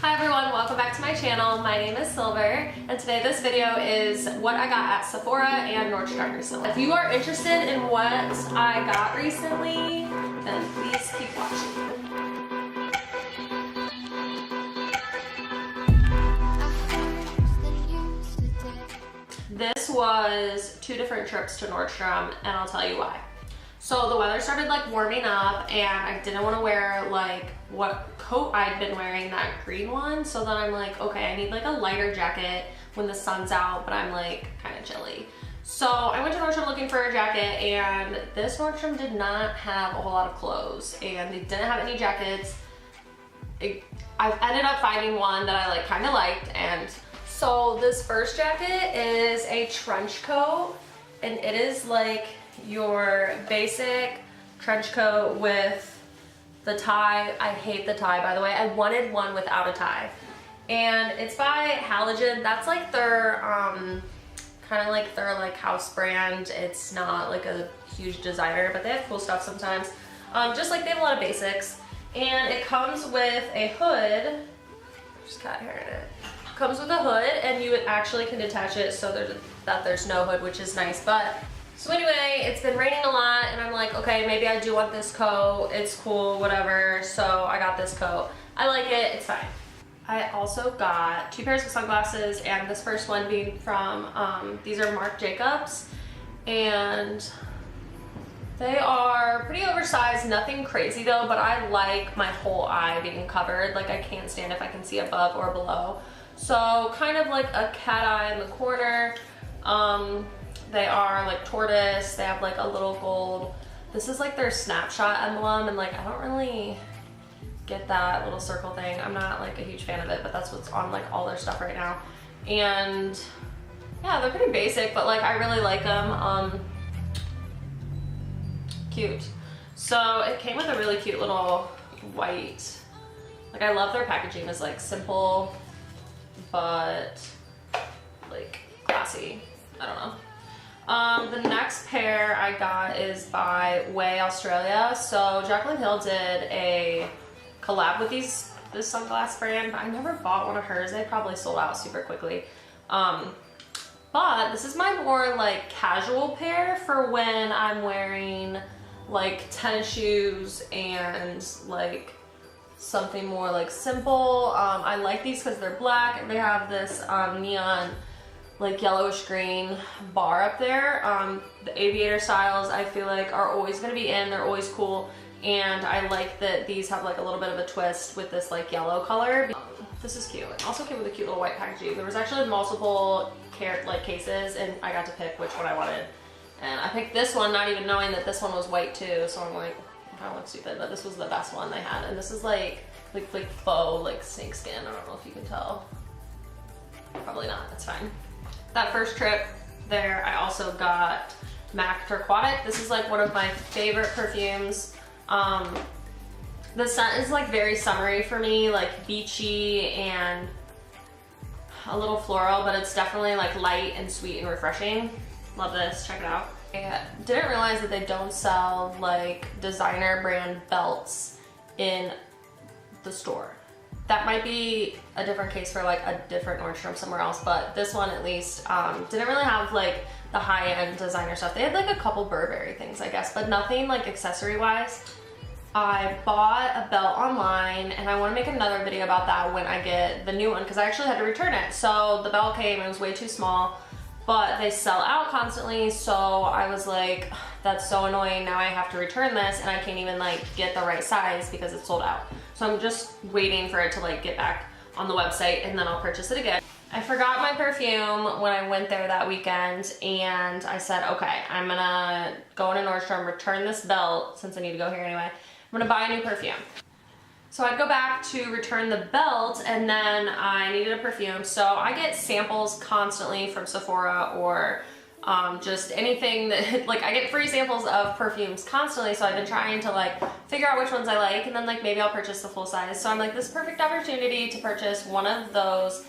Hi everyone, welcome back to my channel. My name is Silver, and today this video is what I got at Sephora and Nordstrom recently. If you are interested in what I got recently, then please keep watching. This was 2 different trips to Nordstrom, and I'll tell you why. So the weather started like warming up, and I didn't want to wear like what coat I'd been wearing, that green one. So then I'm like, okay, I need like a lighter jacket when the sun's out, but I'm like kind of chilly. So I went to Nordstrom looking for a jacket, and this Nordstrom did not have a whole lot of clothes, and they didn't have any jackets. I ended up finding one that I like kind of liked, and so this first jacket is a trench coat, and it is like your basic trench coat with the tie. I hate the tie, by the way. I wanted one without a tie, and it's by Halogen. That's like their kind of like their like house brand. It's not like a huge designer, but they have cool stuff sometimes. Just like they have a lot of basics, and it comes with a hood. Just got hair in it. Comes with a hood, and you actually can detach it so that there's no hood, which is nice. But so anyway, it's been raining a lot, and I'm like, okay, maybe I do want this coat. It's cool, whatever. So I got this coat. I like it. It's fine. I also got 2 pairs of sunglasses, and this first one being from, these are Marc Jacobs, and they are pretty oversized, nothing crazy though, but I like my whole eye being covered. Like, I can't stand if I can see above or below. So kind of like a cat eye in the corner. They are like tortoise. They have like a little gold. This is like their snapshot emblem, and like I don't really get that little circle thing. I'm not like a huge fan of it, but that's what's on like all their stuff right now. And yeah, they're pretty basic, but like I really like them. Cute. So it came with a really cute little white, like I love their packaging. Is like simple but like classy. I don't know. The next pair I got is by Way Australia. So Jaclyn Hill did a collab with this sunglass brand, but I never bought one of hers. They probably sold out super quickly. But this is my more like casual pair for when I'm wearing like tennis shoes and like something more like simple. I like these because they're black, and they have this neon like yellowish green bar up there. The aviator styles I feel like are always going to be in. They're always cool, and I like that these have like a little bit of a twist with this like yellow color. This is cute. It also came with a cute little white packaging. There was actually multiple cases, and I got to pick which one I wanted. And I picked this one not even knowing that this one was white too, so I'm like, I kind of look stupid, but this was the best one they had. And this is like faux like snake skin. I don't know if you can tell. Probably not. It's fine. That first trip there, I also got Maxx Aquatic. This is like one of my favorite perfumes. The scent is like very summery for me, like beachy and a little floral, but it's definitely like light and sweet and refreshing. Love this, check it out. I didn't realize that they don't sell like designer brand belts in the store. That might be a different case for like a different Nordstrom somewhere else, but this one at least didn't really have like the high-end designer stuff. They had like a couple Burberry things, I guess, but nothing like accessory-wise. I bought a belt online, and I want to make another video about that when I get the new one, because I actually had to return it. So the belt came, it was way too small, but they sell out constantly, so I was like, that's so annoying. Now I have to return this, and I can't even like get the right size because it's sold out. So I'm just waiting for it to like get back on the website, and then I'll purchase it again. I forgot my perfume when I went there that weekend, and I said, okay, I'm gonna go into Nordstrom, return this belt since I need to go here anyway. I'm gonna buy a new perfume. So I'd go back to return the belt, and then I needed a perfume. So I get samples constantly from Sephora or just anything that, like I get free samples of perfumes constantly. So I've been trying to like figure out which ones I like, and then like maybe I'll purchase the full size. So I'm like, this is a perfect opportunity to purchase one of those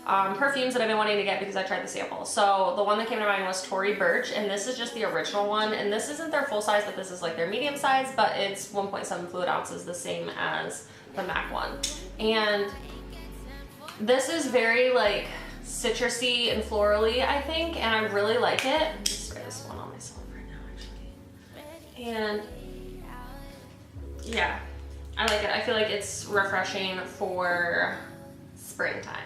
perfumes that I've been wanting to get because I tried the sample. So the one that came to mind was Tory Burch, and this is just the original one, and this isn't their full size, but this is like their medium size, but it's 1.7 fluid ounces, the same as the MAC one. And This is very like citrusy and florally, I think, and I really like it. I'm just spray this one on myself right now, actually. And yeah, I like it. I feel like it's refreshing for springtime.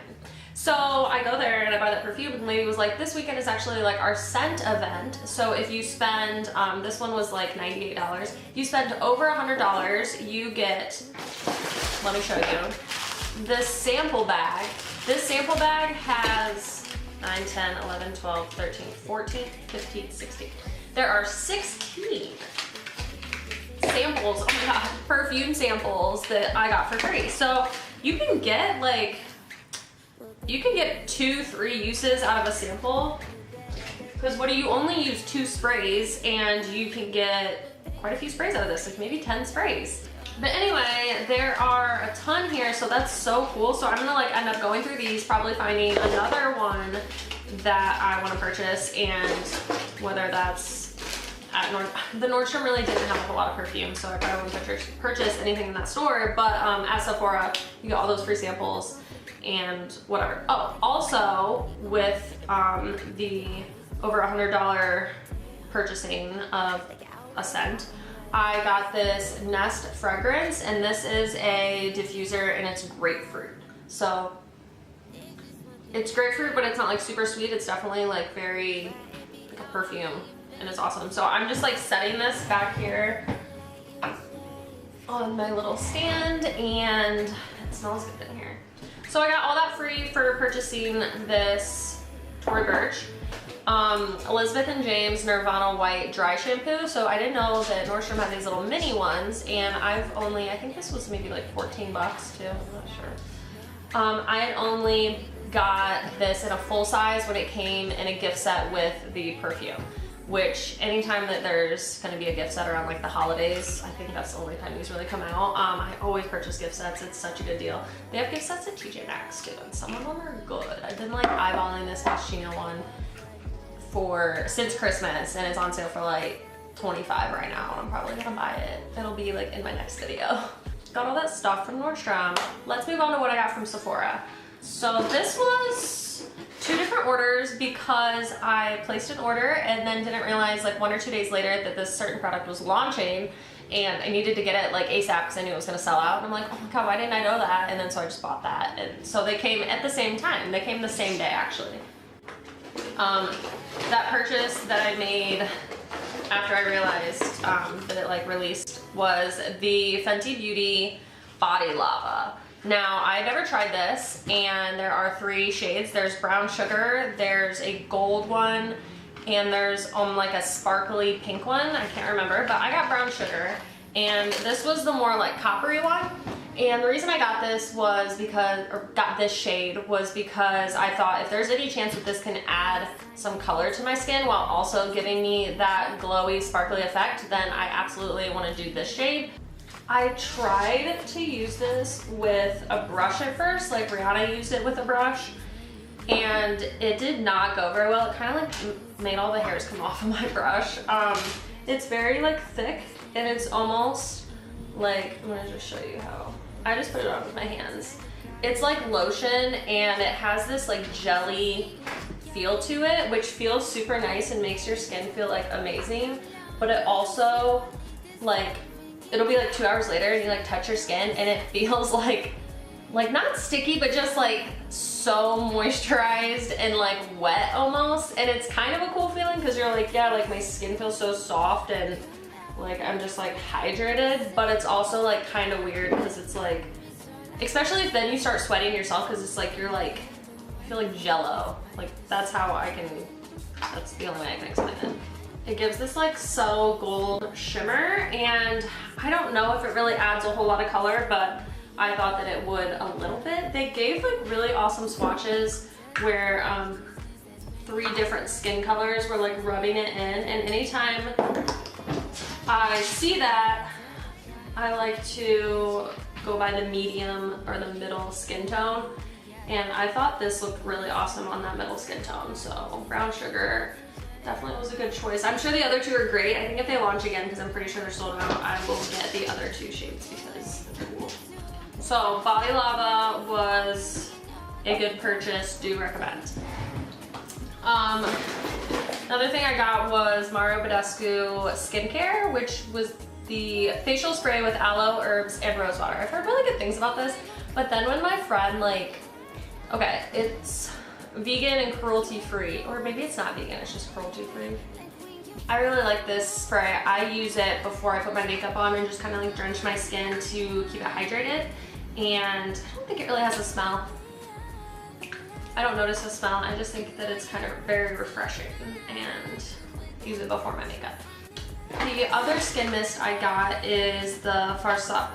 So I go there and I buy that perfume, and the lady was like, this weekend is actually like our scent event. So if you spend, this one was like $98. You spend over $100, you get, let me show you, this sample bag. This sample bag has 9, 10, 11, 12, 13, 14, 15, 16. There are 16 samples, oh my god, perfume samples that I got for free. So you can get like, you can get 2-3 uses out of a sample, because what do you only use 2 sprays and you can get quite a few sprays out of this, like maybe 10 sprays. But anyway, there are a ton here, so that's so cool. So I'm gonna like end up going through these, probably finding another one that I want to purchase, and whether that's at the Nordstrom really didn't have a lot of perfume, so I probably wouldn't purchase anything in that store, but at Sephora, you get all those free samples and whatever. Oh, also with the over $100 purchasing of a scent, I got this Nest fragrance, and this is a diffuser, and it's grapefruit. So it's grapefruit, but it's not like super sweet. It's definitely like very like a perfume, and it's awesome. So I'm just like setting this back here on my little stand, and it smells good in here. So I got all that free for purchasing this Tory Burch Elizabeth and James Nirvana White Dry Shampoo. So I didn't know that Nordstrom had these little mini ones, and I've only, I think this was maybe like 14 bucks too, I'm not sure. I had only got this in a full size when it came in a gift set with the perfume, which anytime that there's gonna be a gift set around like the holidays, I think that's the only time these really come out. I always purchase gift sets, it's such a good deal. They have gift sets at Tjmaxx too, and some of them are good. I've been like eyeballing this Moschino one since Christmas, and it's on sale for like $25 right now, and I'm probably gonna buy it. It'll be like in my next video. Got all that stuff from Nordstrom. Let's move on to what I got from Sephora. So this was 2 different orders because I placed an order and then didn't realize like 1 or 2 days later that this certain product was launching, and I needed to get it like ASAP because I knew it was gonna sell out. And I'm like, oh my god, why didn't I know that? And then so I just bought that. And so they came at the same time. They came the same day actually. That purchase that I made after I realized that it like released was the Fenty Beauty Body Lava. Now, I've never tried this, and there are 3 shades. There's brown sugar, there's a gold one, and there's like a sparkly pink one. I can't remember, but I got brown sugar, and this was the more like coppery one. And the reason I got this was because, or got this shade, was because I thought if there's any chance that this can add some color to my skin while also giving me that glowy, sparkly effect, then I absolutely want to do this shade. I tried to use this with a brush at first, like Rihanna used it with a brush, and it did not go very well. It kind of like made all the hairs come off of my brush. It's very like thick, and it's almost like, I'm gonna just show you how. I just put it on with my hands. It's like lotion, and it has this like jelly feel to it, which feels super nice and makes your skin feel like amazing, but it also like, it'll be like 2 hours later and you like touch your skin and it feels like not sticky, but just like so moisturized and like wet almost. And it's kind of a cool feeling because you're like, yeah, like my skin feels so soft and like I'm just like hydrated, but it's also like kind of weird because it's like, especially if then you start sweating yourself, because it's like you're like, I feel like jello. Like that's the only way I can explain it. It gives this like subtle gold shimmer, and I don't know if it really adds a whole lot of color, but I thought that it would a little bit. They gave like really awesome swatches where 3 different skin colors were like rubbing it in, and anytime I see that, I like to go by the medium or the middle skin tone, and I thought this looked really awesome on that middle skin tone. So brown sugar definitely was a good choice. I'm sure the other 2 are great. I think if they launch again, because I'm pretty sure they're sold out, I will get the other 2 shades because they're cool. So Body Lava was a good purchase, do recommend. Another thing I got was Mario Badescu skincare, which was the facial spray with aloe, herbs, and rose water. I've heard really good things about this, but then when my friend okay, it's vegan and cruelty free, or maybe it's not vegan, it's just cruelty free. I really like this spray. I use it before I put my makeup on and just kind of like drench my skin to keep it hydrated. And I don't think it really has a smell. I don't notice a smell. I just think that it's kind of very refreshing and use it before my makeup. The other skin mist I got is the Farsali.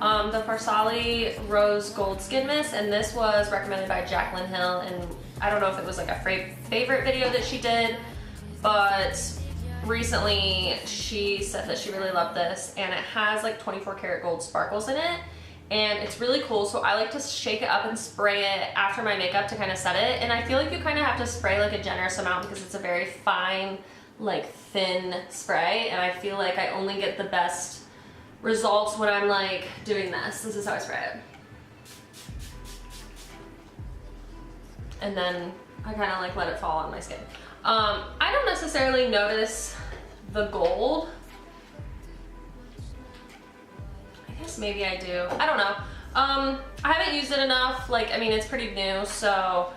The Farsali Rose Gold Skin Mist, and this was recommended by Jaclyn Hill, and I don't know if it was like a favorite video that she did, but recently she said that she really loved this, and it has like 24 karat gold sparkles in it, and it's really cool. So I like to shake it up and spray it after my makeup to kind of set it, and I feel like you kind of have to spray like a generous amount because it's a very fine, like thin spray, and I feel like I only get the best results when I'm like doing this. This is how I spray it. And then I kind of like let it fall on my skin. I don't necessarily notice the gold. I guess maybe I do. I don't know. I haven't used it enough. Like, I mean, it's pretty new, so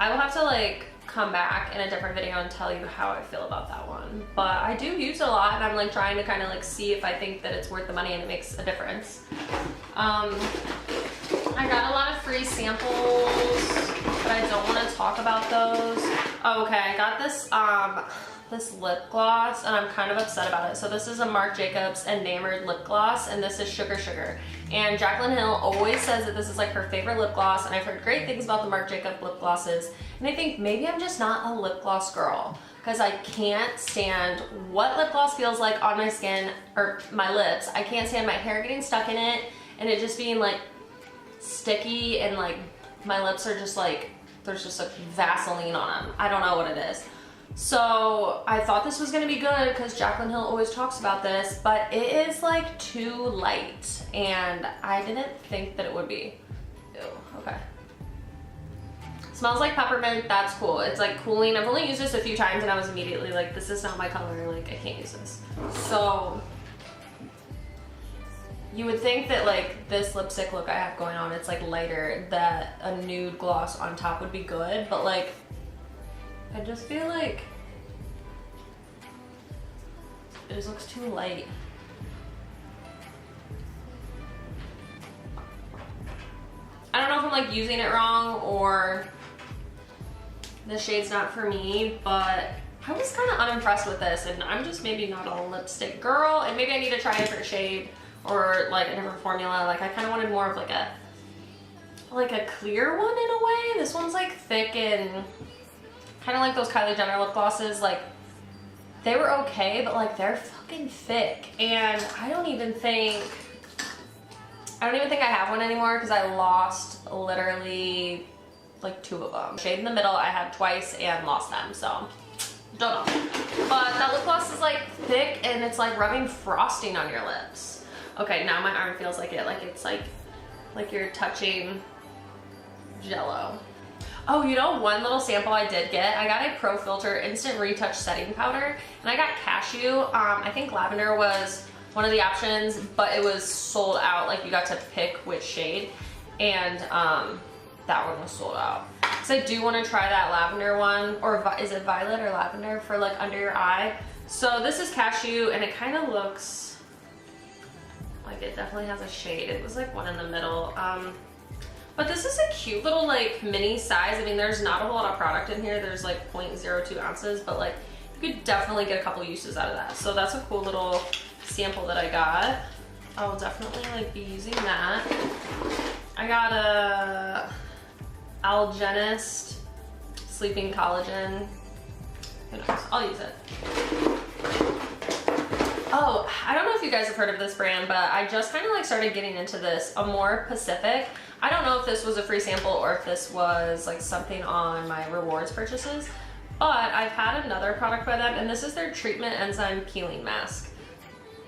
I will have to like come back in a different video and tell you how I feel about that one. But I do use it a lot, and I'm like trying to kind of like see if I think that it's worth the money and it makes a difference. I got a lot of free samples, but I don't want to talk about those. Oh, okay, I got this this lip gloss, and I'm kind of upset about it. So this is a Marc Jacobs enamored lip gloss, and this is Sugar Sugar. And Jaclyn Hill always says that this is like her favorite lip gloss, and I've heard great things about the Marc Jacobs lip glosses. And I think maybe I'm just not a lip gloss girl, because I can't stand what lip gloss feels like on my skin or my lips. I can't stand my hair getting stuck in it and it just being like sticky, and like my lips are just like, there's just like Vaseline on them. I don't know what it is. So I thought this was gonna be good because Jaclyn Hill always talks about this, but it is like too light, and I didn't think that it would be. Ew, okay. Smells like peppermint, that's cool. It's like cooling. I've only used this a few times and I was immediately like, this is not my color, like I can't use this. So you would think that like this lipstick look I have going on, it's like lighter, that a nude gloss on top would be good, but like I just feel like it just looks too light. I don't know if I'm like using it wrong or the shade's not for me, but I was kind of unimpressed with this, and I'm just maybe not a lipstick girl, and maybe I need to try a different shade or like a different formula. Like I kind of wanted more of like a clear one in a way. This one's like thick and kind of like those Kylie Jenner lip glosses. Like they were okay, but like they're fucking thick, and I don't even think I have one anymore because I lost literally like 2 of them. Shade in the middle I had twice and lost them, so don't know. But that lip gloss is like thick and it's like rubbing frosting on your lips. Okay, now my arm feels like it. Like it's like you're touching Jello. Oh, you know one little sample I did get? I got a Pro Filter Instant Retouch Setting Powder, and I got cashew. I think lavender was one of the options, but it was sold out. Like you got to pick which shade, and that one was sold out. So I do want to try that lavender one, or is it violet or lavender, for like under your eye. So this is cashew, and it kind of looks like it definitely has a shade. It was like one in the middle. But this is a cute little like mini size. I mean, there's not a whole lot of product in here. There's like 0.02 ounces, but like you could definitely get a couple uses out of that. So that's a cool little sample that I got. I'll definitely like be using that. I got a Algenist Sleeping Collagen. Who knows? I'll use it. Oh, I don't know if you guys have heard of this brand, but I just kind of like started getting into this. Amore Pacific. I don't know if this was a free sample or if this was like something on my rewards purchases, but I've had another product by them, and this is their Treatment Enzyme Peeling Mask.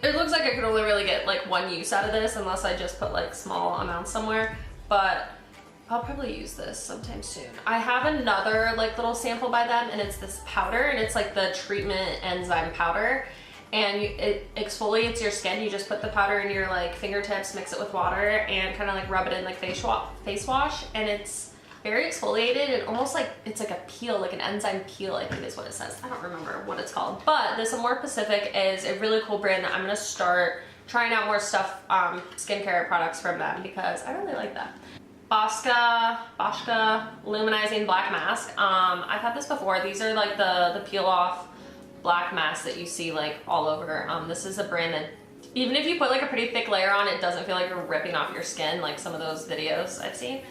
It looks like I could only really get like one use out of this unless I just put like small amounts somewhere, but I'll probably use this sometime soon. I have another like little sample by them, and it's this powder, and it's like the treatment enzyme powder, and it exfoliates your skin. You just put the powder in your like fingertips, mix it with water, and kind of like rub it in like face wash, and it's very exfoliated and almost like it's like a peel, like an enzyme peel, I think is what it says. I don't remember what it's called, but this Amore Pacific is a really cool brand that I'm gonna start trying out more stuff, skincare products from them, because I really like them. Bosca Luminizing Black Mask. I've had this before. These are like the peel off black mask that you see like all over. This is a brand that even if you put like a pretty thick layer on, it doesn't feel like you're ripping off your skin like some of those videos I've seen.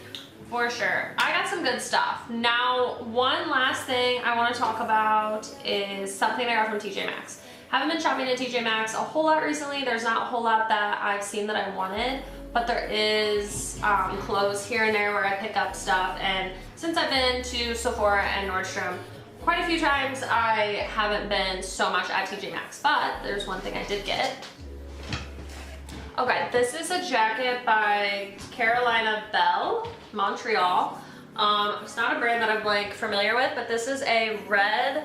For sure. I got some good stuff. Now, one last thing I want to talk about is something I got from Tjmaxx. Haven't been shopping at Tjmaxx a whole lot recently. There's not a whole lot that I've seen that I wanted, but there is clothes here and there where I pick up stuff. And since I've been to Sephora and Nordstrom quite a few times, I haven't been so much at Tjmaxx, but there's one thing I did get. Okay, this is a jacket by Carolina Bell, Montreal. It's not a brand that I'm like familiar with, but this is a red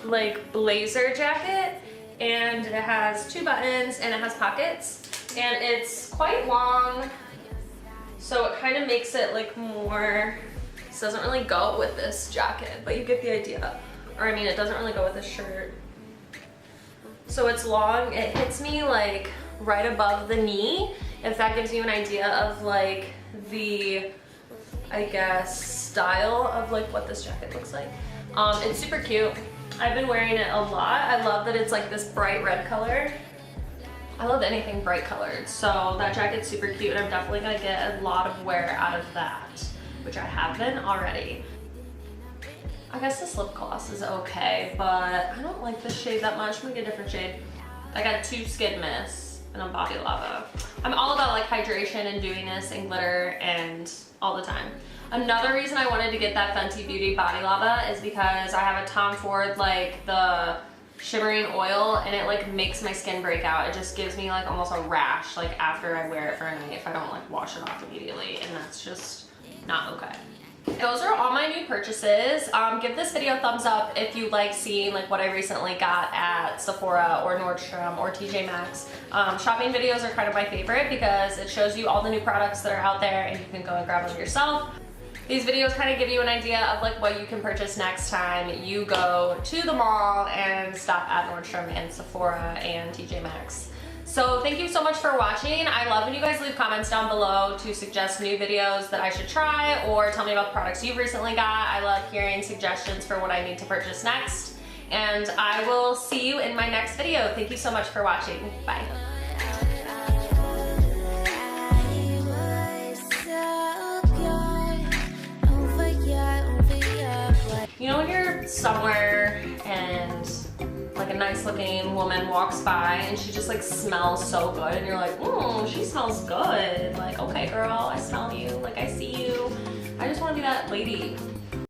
like blazer jacket, and it has 2 buttons and it has pockets, and it's quite long, so it kind of makes it like more, this doesn't really go with this jacket, but you get the idea. Or I mean, it doesn't really go with this shirt. So it's long, it hits me like right above the knee, if that gives you an idea of like the, I guess, style of like what this jacket looks like. It's super cute. I've been wearing it a lot. I love that it's like this bright red color. I love anything bright colored, so that jacket's super cute, and I'm definitely gonna get a lot of wear out of that, which I have been already. I guess this lip gloss is okay, but I don't like this shade that much. I'm gonna get a different shade. I got 2 Skid Mist and a Body Lava. I'm all about like hydration and dewiness and glitter and all the time. Another reason I wanted to get that Fenty Beauty Body Lava is because I have a Tom Ford like the shimmering oil, and it like makes my skin break out. It just gives me like almost a rash like after I wear it for a night if I don't like wash it off immediately, and that's just not okay. Those are all my new purchases. Give this video a thumbs up if you like seeing like what I recently got at Sephora or Nordstrom or Tjmaxx. Shopping videos are kind of my favorite because it shows you all the new products that are out there and you can go and grab them yourself. These videos kind of give you an idea of like what you can purchase next time you go to the mall and stop at Nordstrom and Sephora and Tjmaxx. So thank you so much for watching. I love when you guys leave comments down below to suggest new videos that I should try, or tell me about the products you've recently got. I love hearing suggestions for what I need to purchase next. And I will see you in my next video. Thank you so much for watching. Bye. You know when you're somewhere and like a nice looking woman walks by and she just like smells so good, and you're like, she smells good. Like, okay girl, I smell you, like I see you. I just want to be that lady.